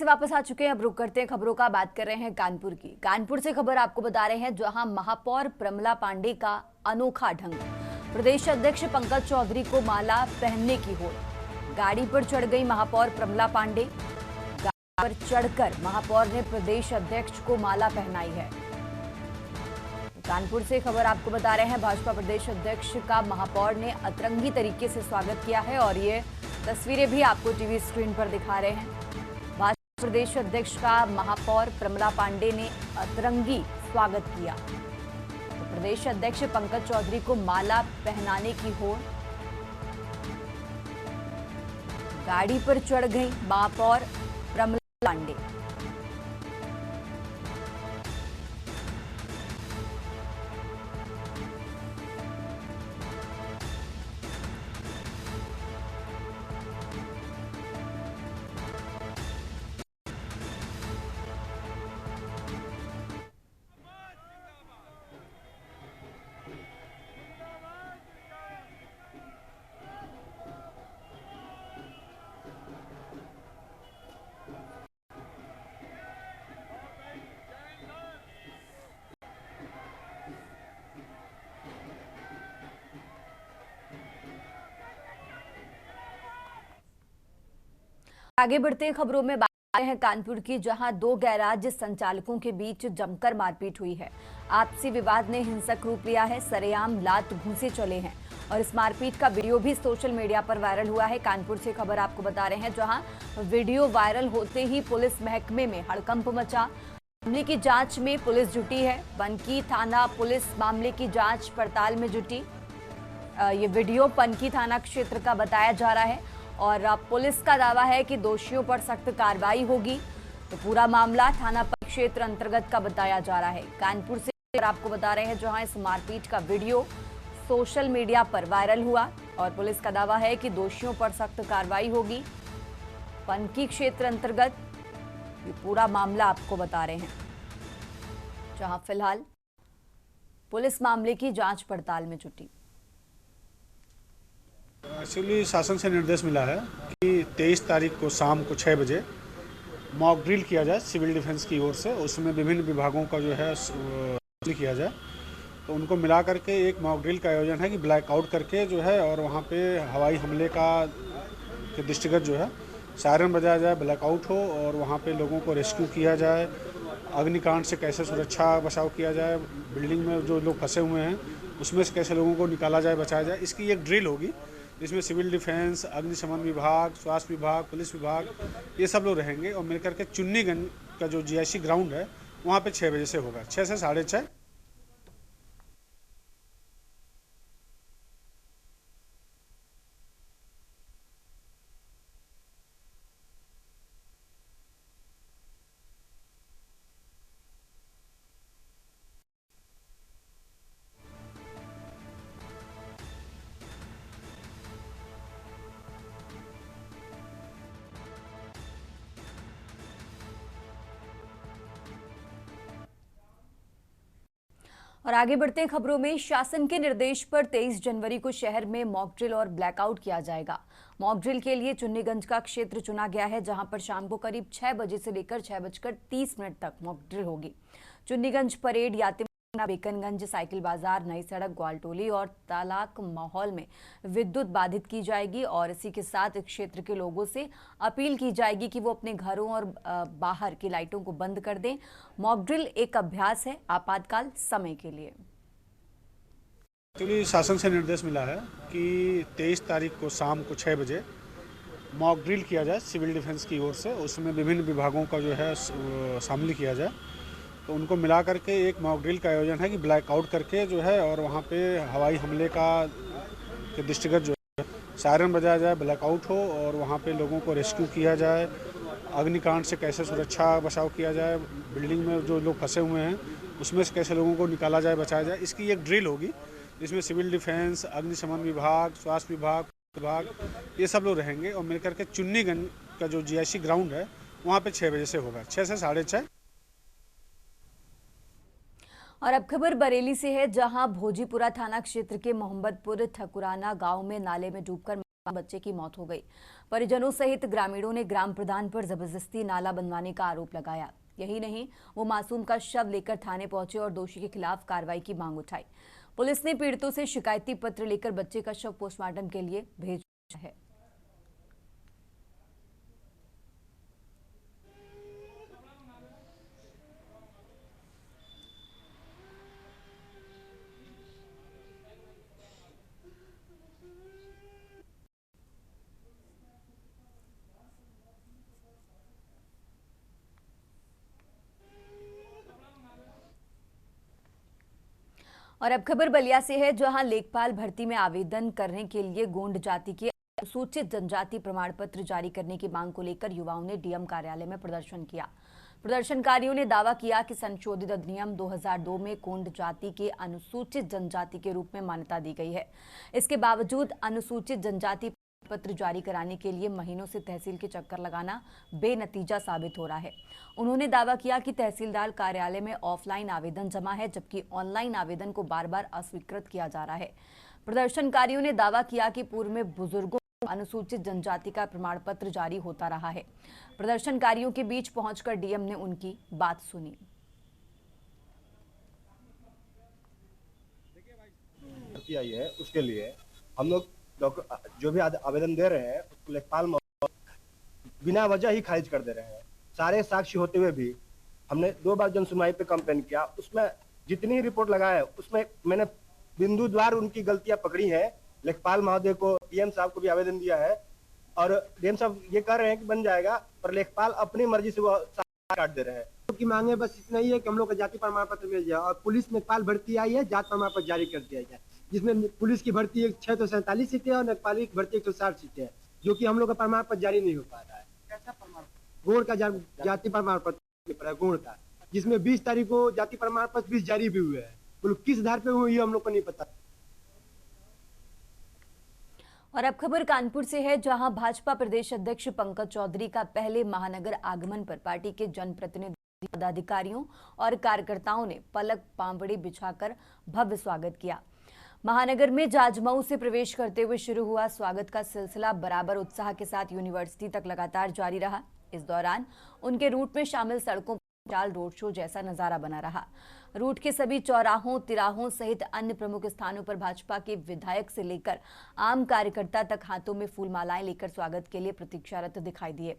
से वापस आ चुके हैं। अब रुक करते हैं खबरों का, बात कर रहे हैं कानपुर की। कानपुर से खबर आपको बता रहे हैं, जहां महापौर प्रमला पांडे का अनोखा ढंग। प्रदेश अध्यक्ष पंकज चौधरी को माला पहनने की होड़। गाड़ी पर चढ़ गई महापौर प्रमला पांडे। गाड़ी पर चढ़कर महापौर ने प्रदेश अध्यक्ष को माला पहनाई है। कानपुर से खबर आपको बता रहे हैं, भाजपा प्रदेश अध्यक्ष का महापौर ने अतरंगी तरीके से स्वागत किया है और ये तस्वीरें भी आपको टीवी स्क्रीन पर दिखा रहे हैं। भाजपा प्रदेश अध्यक्ष का महापौर प्रमला पांडे ने अतरंगी स्वागत किया। तो प्रदेश अध्यक्ष पंकज चौधरी को माला पहनाने की होड़। गाड़ी पर चढ़ गई महापौर प्रमला पांडे। आगे बढ़ते हैं खबरों में, बात हैं कानपुर की, जहां दो गैराज संचालकों के बीच जमकर मारपीट हुई है। आपसी विवाद ने हिंसक रूप लिया है। सरेआम लात घूंसे चले हैं और इस मारपीट का वीडियो भी सोशल मीडिया पर वायरल हुआ है। कानपुर से खबर आपको बता रहे हैं, जहां वीडियो वायरल होते ही पुलिस महकमे में हड़कंप मचा। मामले की जांच में पुलिस जुटी है। पनकी थाना पुलिस मामले की जांच पड़ताल में जुटी। ये वीडियो पनकी थाना क्षेत्र का बताया जा रहा है और पुलिस का दावा है कि दोषियों पर सख्त कार्रवाई होगी। तो पूरा मामला थाना क्षेत्र अंतर्गत का बताया जा रहा है। कानपुर से आपको बता रहे हैं, जहां इस मारपीट का वीडियो सोशल मीडिया पर वायरल हुआ और पुलिस का दावा है कि दोषियों पर सख्त कार्रवाई होगी। पनकी क्षेत्र अंतर्गत ये पूरा मामला आपको बता रहे हैं, जहां फिलहाल पुलिस मामले की जांच पड़ताल में जुटी। एक्चुअली शासन से निर्देश मिला है कि 23 तारीख को शाम को 6 बजे मॉक ड्रिल किया जाए सिविल डिफेंस की ओर से। उसमें विभिन्न विभागों का जो है किया जाए, तो उनको मिला करके एक मॉक ड्रिल का आयोजन है कि ब्लैकआउट करके जो है और वहाँ पे हवाई हमले का के दृष्टिगत जो है सायरन बजाया जाए, ब्लैकआउट हो और वहाँ पे लोगों को रेस्क्यू किया जाए। अग्निकांड से कैसे सुरक्षा बचाव किया जाए, बिल्डिंग में जो लोग फंसे हुए हैं उसमें से कैसे लोगों को निकाला जाए, बचाया जाए, इसकी एक ड्रिल होगी। इसमें सिविल डिफेंस, अग्निशमन विभाग, स्वास्थ्य विभाग, पुलिस विभाग, ये सब लोग रहेंगे और मिलकर के चुन्नीगंज का जो जीआईसी ग्राउंड है वहाँ पे 6 बजे से होगा, 6 से 6:30। और आगे बढ़ते हैं खबरों में। शासन के निर्देश पर 23 जनवरी को शहर में मॉक ड्रिल और ब्लैकआउट किया जाएगा। मॉक ड्रिल के लिए चुन्नीगंज का क्षेत्र चुना गया है, जहां पर शाम को करीब 6 बजे से लेकर 6:30 तक मॉक ड्रिल होगी। चुन्नीगंज परेड, यात्री बेकनगंज, साइकिल बाजार, नई सड़क, ग्वालटोली और तालाक माहौल में विद्युत बाधित की जाएगी और इसी के साथ क्षेत्र के लोगों से अपील की जाएगी कि वो अपने घरों और बाहर की लाइटों को बंद कर दें। मॉक ड्रिल एक अभ्यास है आपातकाल समय के लिए। एक्चुअली शासन से निर्देश मिला है कि 23 तारीख को शाम को 6 बजे मॉक ड्रिल किया जाए सिविल डिफेंस की ओर से। उसमें विभिन्न विभागों का जो है शामिल किया जाए, तो उनको मिला करके एक मॉक ड्रिल का आयोजन है कि ब्लैकआउट करके जो है और वहाँ पे हवाई हमले का के दृष्टिगत जो है सायरन बजाया जाए, ब्लैकआउट हो और वहाँ पे लोगों को रेस्क्यू किया जाए। अग्निकांड से कैसे सुरक्षा बचाव किया जाए, बिल्डिंग में जो लोग फंसे हुए हैं उसमें से कैसे लोगों को निकाला जाए, बचाया जाए, इसकी एक ड्रिल होगी। इसमें सिविल डिफेंस, अग्निशमन विभाग, स्वास्थ्य विभाग, ये सब लोग रहेंगे और मिलकर के चुन्नीगंज का जो जीआईसी ग्राउंड है वहाँ पे 6 बजे से होगा, 6 से 6:30। और अब खबर बरेली से है, जहां भोजीपुरा थाना क्षेत्र के मोहम्मदपुर ठकुराना गांव में नाले में डूबकर बच्चे की मौत हो गई। परिजनों सहित ग्रामीणों ने ग्राम प्रधान पर जबरदस्ती नाला बनवाने का आरोप लगाया। यही नहीं, वो मासूम का शव लेकर थाने पहुंचे और दोषी के खिलाफ कार्रवाई की मांग उठाई। पुलिस ने पीड़ितों से शिकायती पत्र लेकर बच्चे का शव पोस्टमार्टम के लिए भेजा है। और अब खबर बलिया से है, जहां लेखपाल भर्ती में आवेदन करने के लिए गोंड जाति के अनुसूचित जनजाति प्रमाण पत्र जारी करने की मांग को लेकर युवाओं ने डीएम कार्यालय में प्रदर्शन किया। प्रदर्शनकारियों ने दावा किया कि संशोधित अधिनियम 2002 में गोंड जाति के अनुसूचित जनजाति के रूप में मान्यता दी गई है। इसके बावजूद अनुसूचित जनजाति पत्र जारी कराने के लिए महीनों से तहसील के चक्कर लगाना बेनतीजा साबित हो रहा है। उन्होंने दावा किया कि तहसीलदार कार्यालय में ऑफलाइन आवेदन जमा है, जबकि ऑनलाइन आवेदन को बार बार अस्वीकृत किया जा रहा है। प्रदर्शनकारियों ने दावा किया कि पूर्व में बुजुर्गों को अनुसूचित जनजाति का प्रमाण पत्र जारी होता रहा है। प्रदर्शनकारियों के बीच पहुंचकर डीएम ने उनकी बात सुनी। आई है उसके लिए हम लोग जो भी आवेदन दे रहे हैं उसको लेखपाल बिना वजह ही खारिज कर दे रहे हैं। सारे साक्षी होते हुए भी हमने 2 बार जन सुनवाई पे कंप्लेन किया, उसमें जितनी रिपोर्ट लगाया है उसमें मैंने बिंदुद्वार उनकी गलतियां पकड़ी हैं। लेखपाल महोदय को, डीएम साहब को भी आवेदन दिया है और डीएम साहब ये कह रहे हैं कि बन जाएगा, पर लेखपाल अपनी मर्जी से वो काट दे रहे हैं। की मांगे बस इतना ही है कि हम लोग का जाति प्रमाण पत्र मिल जाए और पुलिस में लेखपाल भर्ती आई है, जाति प्रमाण पत्र जारी कर दिया जाए, जिसमें पुलिस की भर्ती 647 सीटें और लेखपाल की भर्ती 160 सीटें, जो कि हम लोग का प्रमाण पत्र जारी नहीं हो पा रहा है। कैसा प्रमाण? गोड़ का जाति प्रमाण पत्र गोड़ का, जिसमें 20 तारीख को जाति प्रमाण पत्र 20 जारी भी हुए हैं। बोलो किस आधार पे हुई हम लोग को नहीं पता। और अब खबर कानपुर से है, जहां भाजपा प्रदेश अध्यक्ष पंकज चौधरी का पहले महानगर आगमन पर पार्टी के जनप्रतिनिधि, पदाधिकारियों और कार्यकर्ताओं ने पलक पांवड़ी बिछाकर भव्य स्वागत किया। महानगर में जाजमऊ से प्रवेश करते हुए शुरू हुआ स्वागत का सिलसिला बराबर उत्साह के साथ यूनिवर्सिटी तक लगातार जारी रहा। इस दौरान उनके रूट में शामिल सड़कों पर रोड शो जैसा नजारा बना रहा। रूट के सभी चौराहों, तिराहों सहित अन्य प्रमुख स्थानों पर भाजपा के विधायक से लेकर आम कार्यकर्ता तक हाथों में फूलमालाएं लेकर स्वागत के लिए प्रतीक्षारत दिखाई दिए।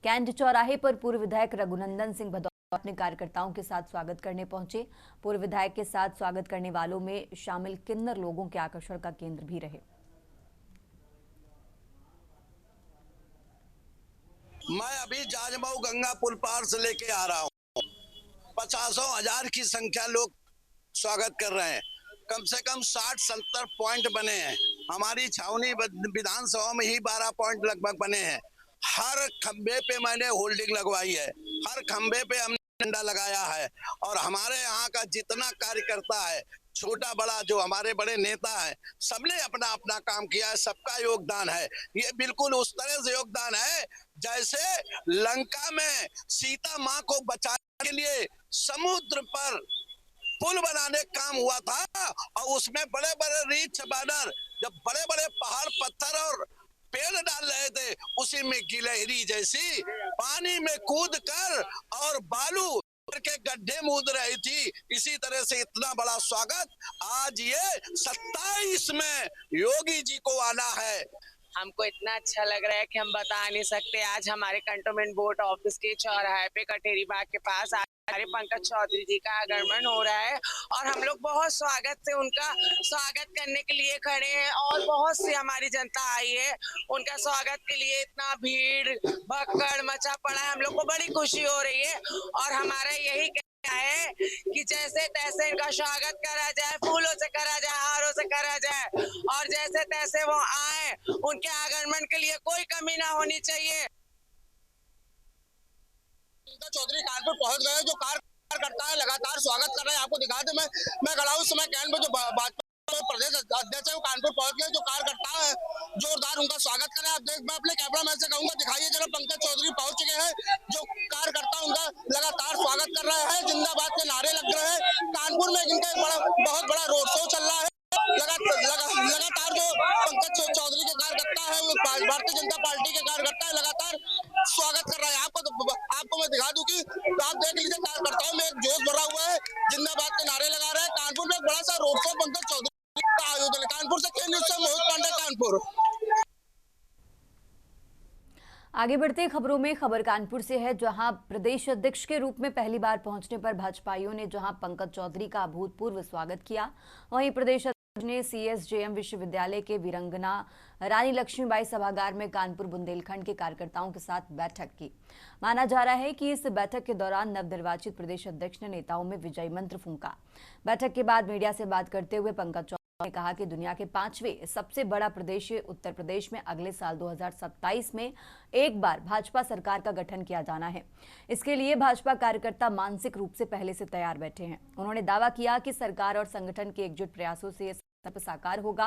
कैंट चौराहे पर पूर्व विधायक रघुनंदन सिंह भदौरिया अपने कार्यकर्ताओं के साथ स्वागत करने पहुंचे। पूर्व विधायक के साथ स्वागत करने वालों में शामिल किन्नर लोगों के आकर्षण का केंद्र भी रहे। मैं अभी जाजमऊ गंगा पुल पार से लेके आ रहा हूँ। 50,000 की संख्या लोग स्वागत कर रहे हैं। कम से कम 60-70 पॉइंट बने हैं। हमारी छावनी विधानसभा में ही 12 पॉइंट लगभग बने हैं। हर खंबे पे मैंने होल्डिंग लगवाई है, हर खंबे पे हमने झंडा लगाया है और हमारे यहाँ का जितना कार्यकर्ता है, छोटा बड़ा, जो हमारे बड़े नेता हैं, सबने अपना अपना काम किया है। सबका योगदान है। ये बिल्कुल उस तरह से योगदान है जैसे लंका में सीता माँ को बचाने के लिए समुद्र पर पुल बनाने काम हुआ था और उसमें बड़े बड़े रीछ बानर जब बड़े बड़े पहाड़ पत्थर और पेड़ डाल रहे थे, उसी में गिलहरी जैसी पानी में कूद कर और बालू के गड्ढे मूद रही थी। इसी तरह से इतना बड़ा स्वागत आज ये 27 में योगी जी को आना है। हमको इतना अच्छा लग रहा है कि हम बता नहीं सकते। आज हमारे कंटोनमेंट बोर्ड ऑफिस के चौराहे पे कटेरी बाग के पास हमारे पंकज चौधरी जी का आगमन हो रहा है और हम लोग बहुत स्वागत से उनका स्वागत करने के लिए खड़े हैं और बहुत सी हमारी जनता आई है उनका स्वागत के लिए। इतना भीड़ भक्कड़ मचा पड़ा है, हम लोग को बड़ी खुशी हो रही है और हमारा यही कहना है कि जैसे तैसे इनका स्वागत करा जाए, फूलों से करा जाए, हारों से करा जाए और जैसे तैसे वो आए, उनके आगमन के लिए कोई कमी ना होनी चाहिए। चौधरी कानपुर पहुंच गए, जो कार्यकर्ता है लगातार स्वागत कर रहे हैं। आपको दिखा दे, मैं खड़ा हूं समय कैंट में, जो भाजपा प्रदेश अध्यक्ष है वो कानपुर पहुंच गए। जो कार्यकर्ता है जोरदार उनका स्वागत कर रहे हैं। मैं अपने कैमरा मैन से कहूंगा दिखाइए जरा, पंकज चौधरी पहुंच चुके हैं। जो कार्यकर्ता उनका लगातार स्वागत कर रहे हैं, जिंदाबाद के नारे लग रहे हैं। कानपुर में इनका बहुत बड़ा रोड शो चल रहा है। लगातार जो पंकज चौधरी के कार्यकर्ता है आगे बढ़ते खबरों में खबर कानपुर से है, जहां प्रदेश अध्यक्ष के रूप में पहली बार पहुंचने पर भाजपाइयों ने जहां पंकज चौधरी का अभूतपूर्व स्वागत किया, वहीं प्रदेश अध्यक्ष ने सीएसजेएम विश्वविद्यालय के वीरंगना रानी लक्ष्मीबाई सभागार में कानपुर बुंदेलखंड के कार्यकर्ताओं के साथ बैठक की। माना जा रहा है कि इस बैठक के दौरान नवनिर्वाचित प्रदेश अध्यक्ष ने नेताओं में विजयी मंत्र फूंका। बैठक के बाद मीडिया से बात करते हुए पंकज ने कहा कि दुनिया के 5वें सबसे बड़ा प्रदेश उत्तर प्रदेश में अगले साल 2027 में एक बार भाजपा सरकार का गठन किया जाना है। इसके लिए भाजपा कार्यकर्ता मानसिक रूप से पहले से तैयार बैठे हैं। उन्होंने दावा किया कि सरकार और संगठन के एकजुट प्रयासों से यह संकल्प साकार होगा।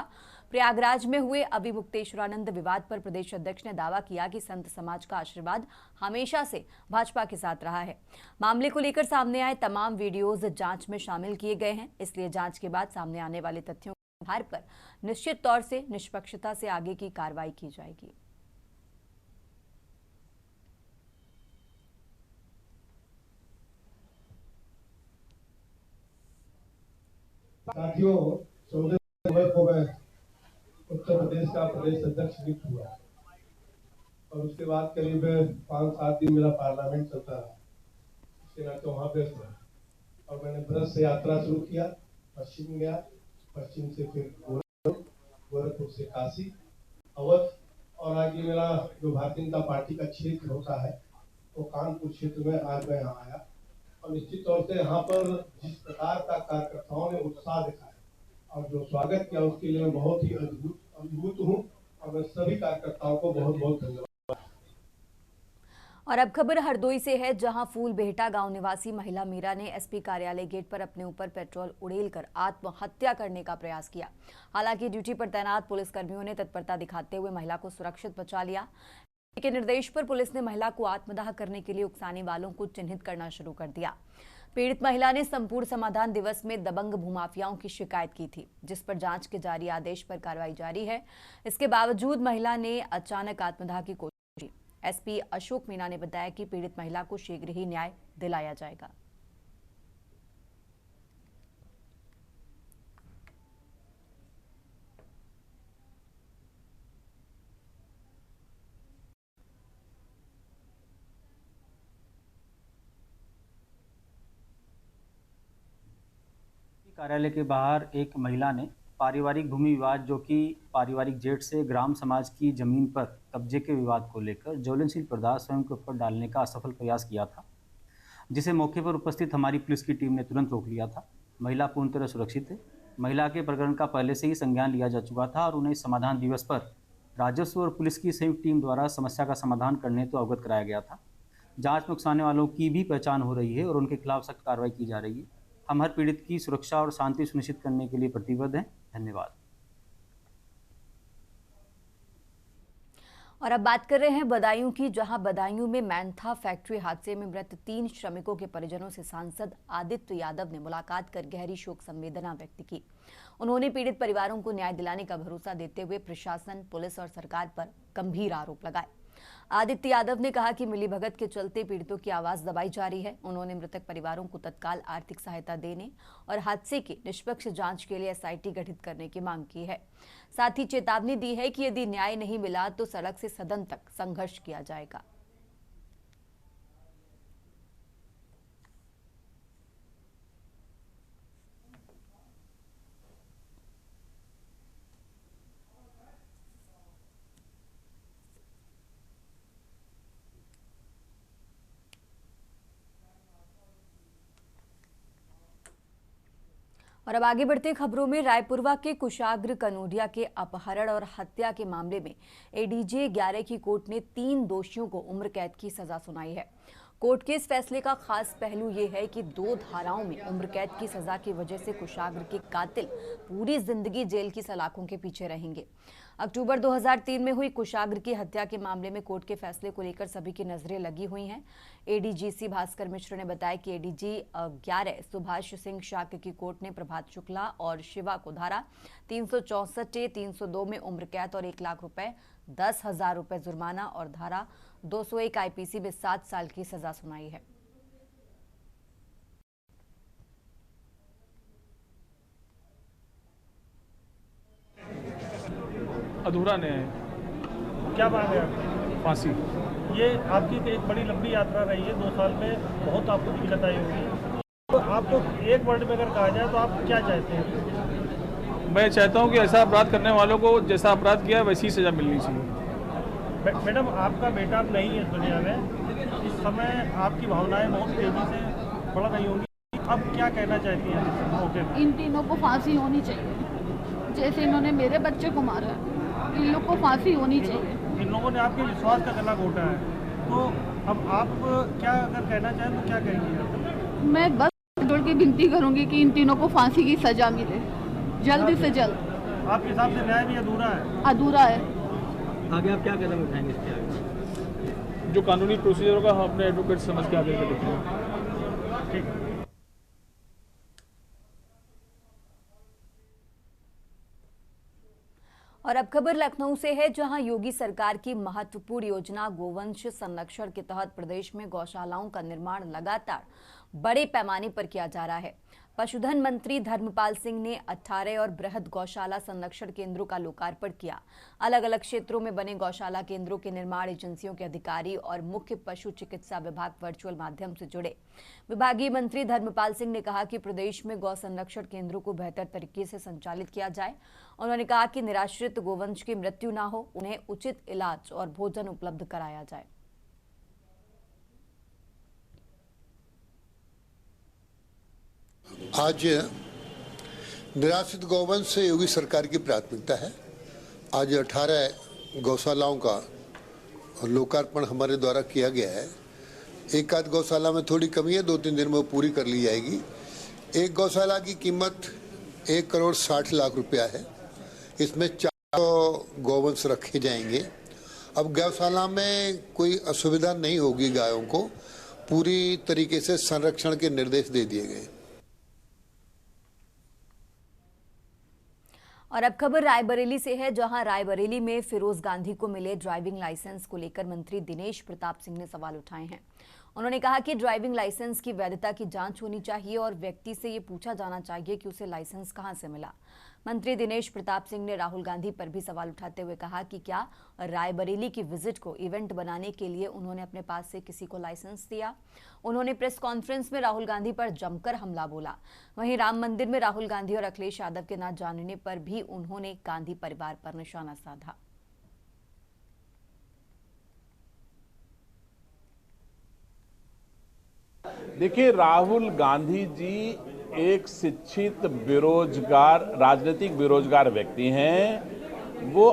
प्रयागराज में हुए अभिमुक्तेश्वरानंद विवाद पर प्रदेश अध्यक्ष ने दावा किया कि संत समाज का आशीर्वाद हमेशा से भाजपा के साथ रहा है। मामले को लेकर सामने आए तमाम वीडियोज जांच में शामिल किए गए हैं, इसलिए जांच के बाद सामने आने वाले तथ्यों आधार पर निश्चित तौर से निष्पक्षता से आगे की कार्रवाई की जाएगी। साथियों, 14 दिसंबर को मैं उत्तर प्रदेश का प्रदेश अध्यक्ष नियुक्त हुआ और उसके बाद करीब 5-7 दिन मेरा पार्लियामेंट चलता रहा। इसके नाते वहां पे और मैंने ब्रज से यात्रा शुरू किया, पश्चिम गया, पश्चिम से फिर गोरखपुर से काशी, अवध और आगे मेरा जो भारतीय जनता पार्टी का क्षेत्र होता है वो कानपुर क्षेत्र में आज मैं यहाँ आया और निश्चित तौर से यहाँ पर जिस प्रकार का कार्यकर्ताओं ने उत्साह दिखाया और जो स्वागत किया उसके लिए मैं बहुत ही अद्भुत हूँ और मैं सभी कार्यकर्ताओं को बहुत बहुत धन्यवाद। और अब खबर हरदोई से है, जहां फूलबेहटा गांव निवासी महिला मीरा ने एसपी कार्यालय गेट पर अपने ऊपर पेट्रोल उड़ेलकर आत्महत्या करने का प्रयास किया। हालांकि ड्यूटी पर तैनात पुलिसकर्मियों ने तत्परता दिखाते हुए महिला को सुरक्षित बचा लिया। के निर्देश पर पुलिस ने महिला को आत्मदाह करने के लिए उकसाने वालों को चिन्हित करना शुरू कर दिया। पीड़ित महिला ने संपूर्ण समाधान दिवस में दबंग भूमाफियाओं की शिकायत की थी, जिस पर जांच के जारी आदेश पर कार्रवाई जारी है। इसके बावजूद महिला ने अचानक आत्मदाह की कोशिश की। एसपी अशोक मीना ने बताया कि पीड़ित महिला को शीघ्र ही न्याय दिलाया जाएगा। कार्यालय के बाहर एक महिला ने पारिवारिक भूमि विवाद, जो कि पारिवारिक जेठ से ग्राम समाज की जमीन पर कब्जे के विवाद को लेकर ज्वलनशील पदार्थ स्वयं के ऊपर डालने का असफल प्रयास किया था, जिसे मौके पर उपस्थित हमारी पुलिस की टीम ने तुरंत रोक लिया था। महिला पूर्ण तरह सुरक्षित है। महिला के प्रकरण का पहले से ही संज्ञान लिया जा चुका था और उन्हें समाधान दिवस पर राजस्व और पुलिस की संयुक्त टीम द्वारा समस्या का समाधान करने तो अवगत कराया गया था। जाँच में उकसाने वालों की भी पहचान हो रही है और उनके खिलाफ सख्त कार्रवाई की जा रही है। हम हर पीड़ित की सुरक्षा और शांति सुनिश्चित करने के लिए प्रतिबद्ध हैं। धन्यवाद। और अब बात कर रहे हैं बदायूं की, जहां बदायूं में मैंथा फैक्ट्री हादसे में मृत 3 श्रमिकों के परिजनों से सांसद आदित्य यादव ने मुलाकात कर गहरी शोक संवेदना व्यक्त की। उन्होंने पीड़ित परिवारों को न्याय दिलाने का भरोसा देते हुए प्रशासन, पुलिस और सरकार पर गंभीर आरोप लगाए। आदित्य यादव ने कहा कि मिलीभगत के चलते पीड़ितों की आवाज दबाई जा रही है। उन्होंने मृतक परिवारों को तत्काल आर्थिक सहायता देने और हादसे की निष्पक्ष जांच के लिए एसआईटी गठित करने की मांग की है। साथ ही चेतावनी दी है कि यदि न्याय नहीं मिला तो सड़क से सदन तक संघर्ष किया जाएगा। और अब आगे बढ़ते खबरों में, रायपुरवा के कुशाग्र कनोडिया के अपहरण और हत्या के मामले में एडीजे 11 की कोर्ट ने 3 दोषियों को उम्र कैद की सजा सुनाई है। कोर्ट के इस फैसले का खास पहलू ये है कि 2 धाराओं में उम्र कैद की सजा की वजह से कुशाग्र के कातिल पूरी जिंदगी जेल की सलाखों के पीछे रहेंगे। अक्टूबर 2003 में हुई कुशाग्र की हत्या के मामले में कोर्ट के फैसले को लेकर सभी की नजरें लगी हुई हैं। एडीजीसी भास्कर मिश्र ने बताया कि एडीजी 11 सुभाष सिंह शाक्य की कोर्ट ने प्रभात शुक्ला और शिवा को धारा 364, 302 में उम्र कैद और 1 लाख रुपए, 10,000 रुपए जुर्माना और धारा 201 आईपीसी में 7 साल की सजा सुनाई है। अधूरा न्याय। क्या मांग है? फांसी। ये आपकी एक बड़ी लंबी यात्रा रही है, 2 साल में बहुत आपको दिक्कत आई होगी, तो आपको एक वर्ड में अगर कहा जाए तो आप क्या चाहते हैं? मैं चाहता हूं कि ऐसा अपराध करने वालों को जैसा अपराध किया है वैसी सज़ा मिलनी चाहिए। मैडम, आपका बेटा अब नहीं है इस दुनिया में, इस समय आपकी भावनाएं बहुत तेज़ी से बढ़ रही होंगी, अब क्या कहना चाहती हैं इस मौके पर? इन तीनों को फांसी होनी चाहिए, जैसे इन्होंने मेरे बच्चे को मारा, इन लोग को फांसी होनी चाहिए। इन लोगों ने आपके विश्वास का गला घोटा है, तो अब आप क्या अगर कहना चाहें तो क्या कहेंगे? मैं बस जोड़ के विनती करूंगी कि इन तीनों को फांसी की सजा मिले, जल्द से जल्द। आपके हिसाब से न्याय भी अधूरा है? अधूरा है। आगे आप क्या कदम उठाएंगे इसके आगे? जो कानूनी प्रोसीजर होगा हम अपने एडवोकेट समझ के आगे देखेंगे। ठीक। और अब खबर लखनऊ से है, जहां योगी सरकार की महत्वपूर्ण योजना गोवंश संरक्षण के तहत प्रदेश में गौशालाओं का निर्माण लगातार बड़े पैमाने पर किया जा रहा है। पशुधन मंत्री धर्मपाल सिंह ने 18 और बृहद गौशाला संरक्षण केंद्रों का लोकार्पण किया। अलग अलग क्षेत्रों में बने गौशाला केंद्रों के निर्माण एजेंसियों के अधिकारी और मुख्य पशु चिकित्सा विभाग वर्चुअल माध्यम से जुड़े। विभागीय मंत्री धर्मपाल सिंह ने कहा कि प्रदेश में गौ संरक्षण केंद्रों को बेहतर तरीके से संचालित किया जाए। उन्होंने कहा कि निराश्रित गोवंश की मृत्यु न हो, उन्हें उचित इलाज और भोजन उपलब्ध कराया जाए। आज निराश्रित गौवंश से योगी सरकार की प्राथमिकता है। आज 18 गौशालाओं का लोकार्पण हमारे द्वारा किया गया है। एक आध गौशाला में थोड़ी कमी है, 2-3 दिन में वो पूरी कर ली जाएगी। एक गौशाला की कीमत 1,60,00,000 रुपया है। इसमें 400 गौवंश रखे जाएंगे। अब गौशाला में कोई असुविधा नहीं होगी, गायों को पूरी तरीके से संरक्षण के निर्देश दे दिए गए। और अब खबर रायबरेली से है, जहां रायबरेली में फिरोज गांधी को मिले ड्राइविंग लाइसेंस को लेकर मंत्री दिनेश प्रताप सिंह ने सवाल उठाए हैं। उन्होंने कहा कि ड्राइविंग लाइसेंस की वैधता की जांच होनी चाहिए और व्यक्ति से ये पूछा जाना चाहिए कि उसे लाइसेंस कहां से मिला। मंत्री दिनेश प्रताप सिंह ने राहुल गांधी पर भी सवाल उठाते हुए कहा कि क्या रायबरेली की विजिट को इवेंट बनाने के लिए उन्होंने अपने पास से किसी को लाइसेंस दिया। उन्होंने प्रेस कॉन्फ्रेंस में राहुल गांधी पर जमकर हमला बोला। वहीं राम मंदिर में राहुल गांधी और अखिलेश यादव के न जानने पर भी उन्होंने गांधी परिवार पर निशाना साधा। देखिए, राहुल गांधी जी एक शिक्षित बेरोजगार, राजनीतिक बेरोजगार व्यक्ति हैं। वो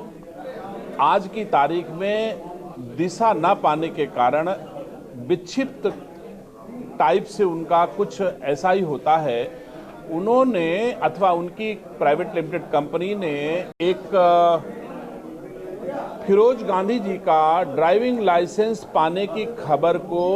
आज की तारीख में दिशा न पाने के कारण विक्षिप्त टाइप से उनका कुछ ऐसा ही होता है। उन्होंने अथवा उनकी प्राइवेट लिमिटेड कंपनी ने एक फिरोज गांधी जी का ड्राइविंग लाइसेंस पाने की खबर को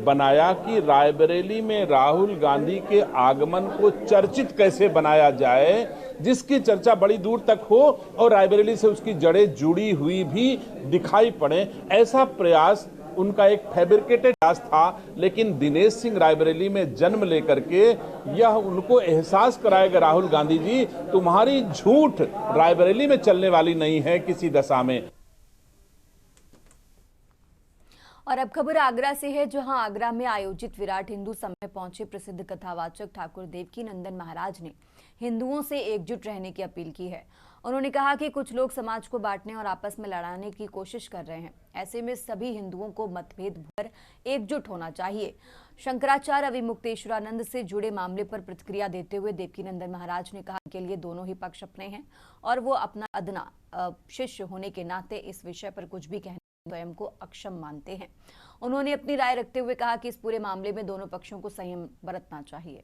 बनाया कि रायबरेली में राहुल गांधी के आगमन को चर्चित कैसे बनाया जाए, जिसकी चर्चा बड़ी दूर तक हो और रायबरेली से उसकी जड़ें जुड़ी हुई भी दिखाई पड़े। ऐसा प्रयास उनका एक फैब्रिकेटेड प्रयास था, लेकिन दिनेश सिंह रायबरेली में जन्म लेकर के यह उनको एहसास कराएगा, राहुल गांधी जी तुम्हारी झूठ रायबरेली में चलने वाली नहीं है किसी दशा में। और अब खबर आगरा से है, जहां आगरा में आयोजित विराट हिंदू सभा में पहुंचे प्रसिद्ध कथावाचक ठाकुर देवकी नंदन महाराज ने हिंदुओं से एकजुट रहने की अपील की है। उन्होंने कहा कि कुछ लोग समाज को बांटने और आपस में लड़ाने की कोशिश कर रहे हैं। ऐसे में सभी हिंदुओं को मतभेद भूलकर एकजुट होना चाहिए। शंकराचार्य अविमुक्तेश्वरानंद से जुड़े मामले पर प्रतिक्रिया देते हुए देवकी नंदन महाराज ने कहा कि लिए दोनों ही पक्ष अपने हैं और वो अपना अदना शिष्य होने के नाते इस विषय पर कुछ भी कहने स्वयं को अक्षम मानते हैं। उन्होंने अपनी राय रखते हुए कहा कि इस पूरे मामले में दोनों पक्षों को संयम बरतना चाहिए।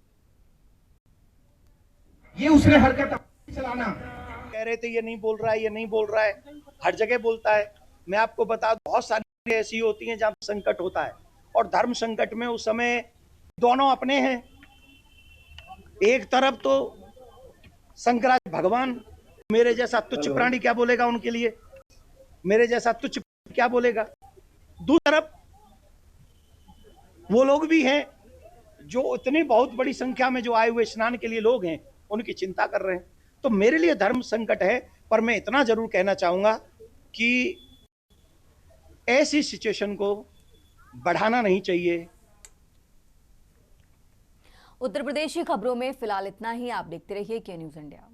ये उसने हरकत चलाना कह रहे थे, ये नहीं बोल रहा है, ये नहीं बोल रहा है, हर जगह बोलता है। मैं आपको बता दूं, बहुत सारी ऐसी होती हैं जहां संकट होता है और धर्म संकट में उस समय दोनों अपने हैं। एक तरफ तो शंकराचार्य भगवान, मेरे जैसा तुच्छ प्राणी क्या बोलेगा उनके लिए, मेरे जैसा तुच्छ क्या बोलेगा। दूसरी तरफ वो लोग भी हैं जो इतनी बहुत बड़ी संख्या में जो आए हुए स्नान के लिए लोग हैं, उनकी चिंता कर रहे हैं। तो मेरे लिए धर्म संकट है, पर मैं इतना जरूर कहना चाहूंगा कि ऐसी सिचुएशन को बढ़ाना नहीं चाहिए। उत्तर प्रदेश की खबरों में फिलहाल इतना ही। आप देखते रहिए के न्यूज़ इंडिया।